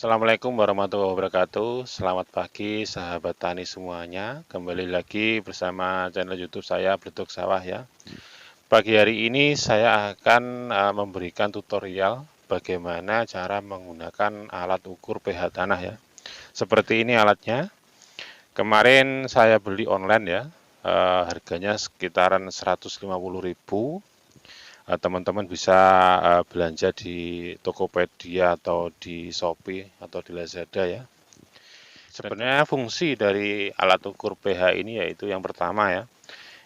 Assalamualaikum warahmatullahi wabarakatuh. Selamat pagi sahabat tani semuanya. Kembali lagi bersama channel YouTube saya Bledug Sawah ya. Pagi hari ini saya akan memberikan tutorial bagaimana cara menggunakan alat ukur pH tanah ya. Seperti ini alatnya. Kemarin saya beli online ya. Harganya sekitaran 150.000. Teman-teman bisa belanja di Tokopedia atau di Shopee atau di Lazada ya. Sebenarnya fungsi dari alat ukur pH ini yaitu yang pertama ya.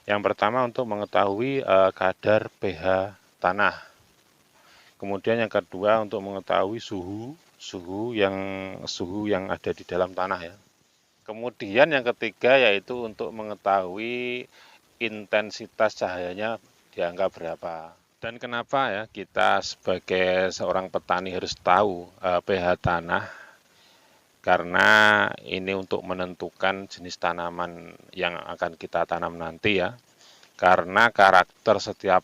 Yang pertama untuk mengetahui kadar pH tanah. Kemudian yang kedua untuk mengetahui suhu yang ada di dalam tanah ya. Kemudian yang ketiga yaitu untuk mengetahui intensitas cahayanya di angka berapa. Dan kenapa ya kita sebagai seorang petani harus tahu pH tanah? Karena ini untuk menentukan jenis tanaman yang akan kita tanam nanti ya. Karena karakter setiap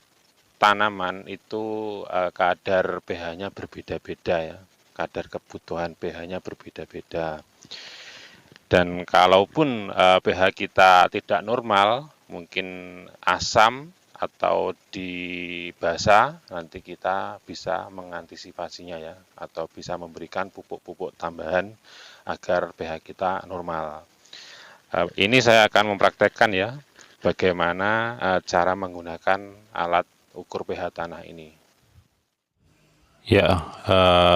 tanaman itu kadar pH-nya berbeda-beda ya. Kadar kebutuhan pH-nya berbeda-beda. Dan kalaupun pH kita tidak normal, mungkin asam atau di basah, nanti kita bisa mengantisipasinya ya, atau bisa memberikan pupuk-pupuk tambahan agar pH kita normal. Ini saya akan mempraktekkan ya, bagaimana cara menggunakan alat ukur pH tanah ini. Ya,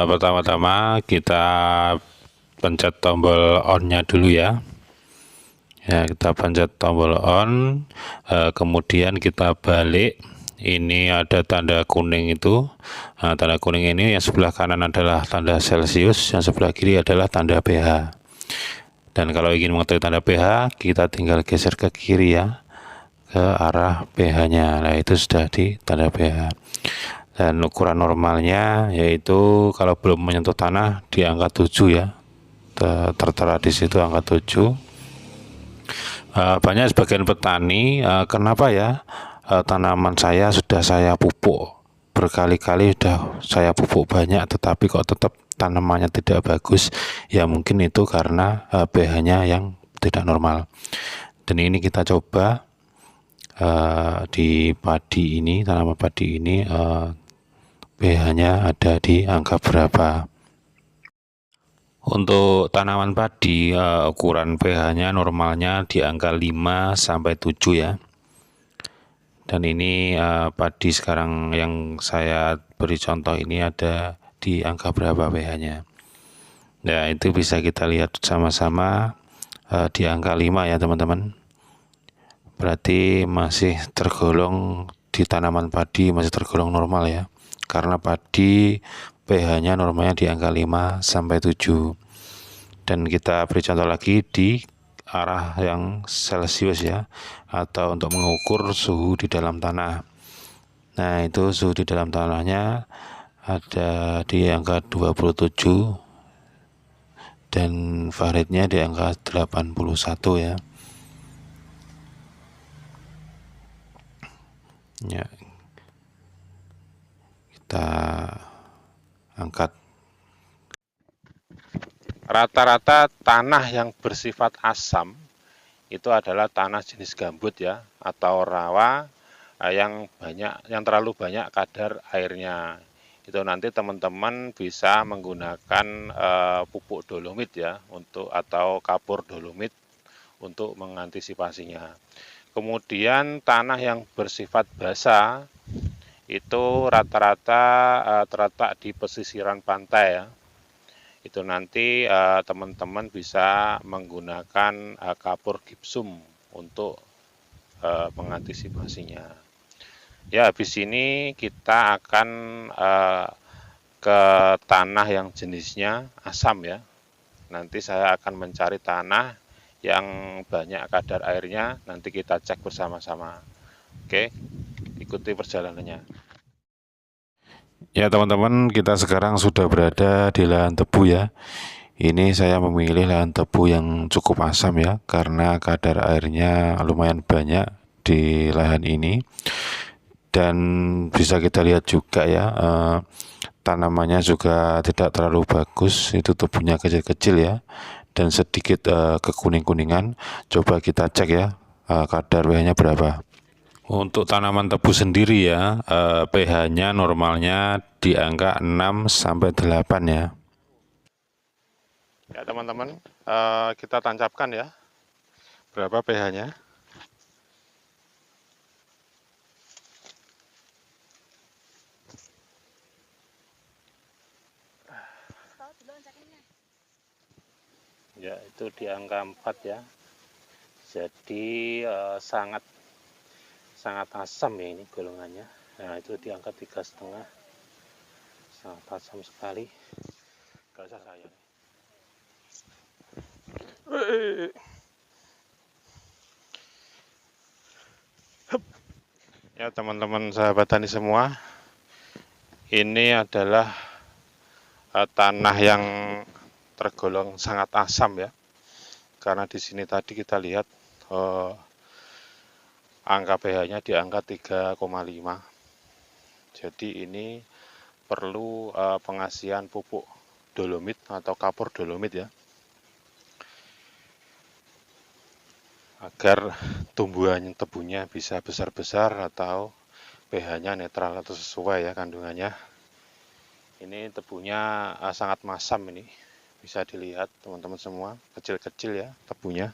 pertama-tama kita pencet tombol on-nya dulu ya. Ya, kita pencet tombol on, kemudian kita balik. Ini ada tanda kuning itu. Nah, tanda kuning ini yang sebelah kanan adalah tanda Celcius, yang sebelah kiri adalah tanda pH. Dan kalau ingin mengetahui tanda pH, kita tinggal geser ke kiri ya, ke arah pH-nya. Nah, itu sudah di tanda pH. Dan ukuran normalnya yaitu kalau belum menyentuh tanah di angka 7 ya, tertera di situ angka 7. Banyak sebagian petani, kenapa ya tanaman saya sudah saya pupuk berkali-kali, sudah saya pupuk banyak tetapi kok tetap tanamannya tidak bagus. Ya mungkin itu karena pH-nya yang tidak normal. Dan ini kita coba di padi ini, tanaman padi ini pH-nya ada di angka berapa. Untuk tanaman padi, ukuran pH-nya normalnya di angka 5 sampai 7 ya. Dan ini padi sekarang yang saya beri contoh ini ada di angka berapa pH-nya. Nah, itu bisa kita lihat sama-sama di angka 5 ya teman-teman. Berarti masih tergolong di tanaman padi masih tergolong normal ya. Karena padi pH-nya normalnya di angka 5 sampai 7. Dan kita beri contoh lagi di arah yang Celcius ya, atau untuk mengukur suhu di dalam tanah. Nah, itu suhu di dalam tanahnya ada di angka 27 dan Fahrenheitnya di angka 81 ya. Ya, kita angkat. Rata-rata tanah yang bersifat asam itu adalah tanah jenis gambut ya, atau rawa yang terlalu banyak kadar airnya. Itu nanti teman-teman bisa menggunakan pupuk dolomit ya, atau kapur dolomit untuk mengantisipasinya. Kemudian tanah yang bersifat basah itu rata-rata terletak di pesisiran pantai ya. Itu nanti teman-teman bisa menggunakan kapur gipsum untuk mengantisipasinya. Ya, habis ini kita akan ke tanah yang jenisnya asam ya. Nanti saya akan mencari tanah yang banyak kadar airnya, nanti kita cek bersama-sama. Oke, ikuti perjalanannya. Ya teman-teman, kita sekarang sudah berada di lahan tebu ya. Ini saya memilih lahan tebu yang cukup asam ya, karena kadar airnya lumayan banyak di lahan ini. Dan bisa kita lihat juga ya, tanamannya juga tidak terlalu bagus, itu tubuhnya kecil-kecil ya, dan sedikit kekuning-kuningan. Coba kita cek ya, kadar pH-nya berapa. Untuk tanaman tebu sendiri ya, pH-nya normalnya di angka 6 sampai 8 ya. Ya teman-teman, kita tancapkan ya berapa pH-nya. Ya, itu di angka 4 ya. Jadi sangat asam ya ini golongannya. Nah, itu di angka 3,5. Sangat asam sekali. Gak usah saya. Ya teman-teman sahabat tani semua, ini adalah tanah yang tergolong sangat asam ya, karena di sini tadi kita lihat angka pH-nya di angka 3,5. Jadi ini perlu pengasihan pupuk dolomit atau kapur dolomit ya, agar tumbuhan tebunya bisa besar-besar atau pH-nya netral atau sesuai ya kandungannya. Ini tebunya sangat masam ini, bisa dilihat teman-teman semua, kecil-kecil ya tebunya,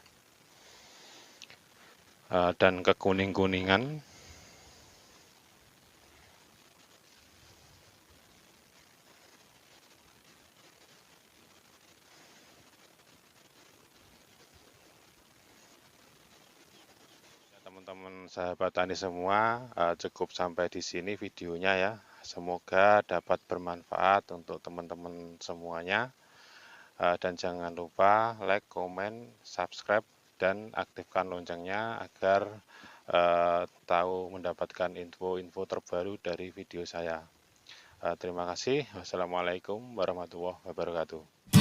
dan kekuning-kuningan. Teman-teman sahabat tani semua, cukup sampai di sini videonya ya. Semoga dapat bermanfaat untuk teman-teman semuanya. Dan jangan lupa like, komen, subscribe, dan aktifkan loncengnya agar tahu mendapatkan info-info terbaru dari video saya. Terima kasih. Wassalamualaikum warahmatullahi wabarakatuh.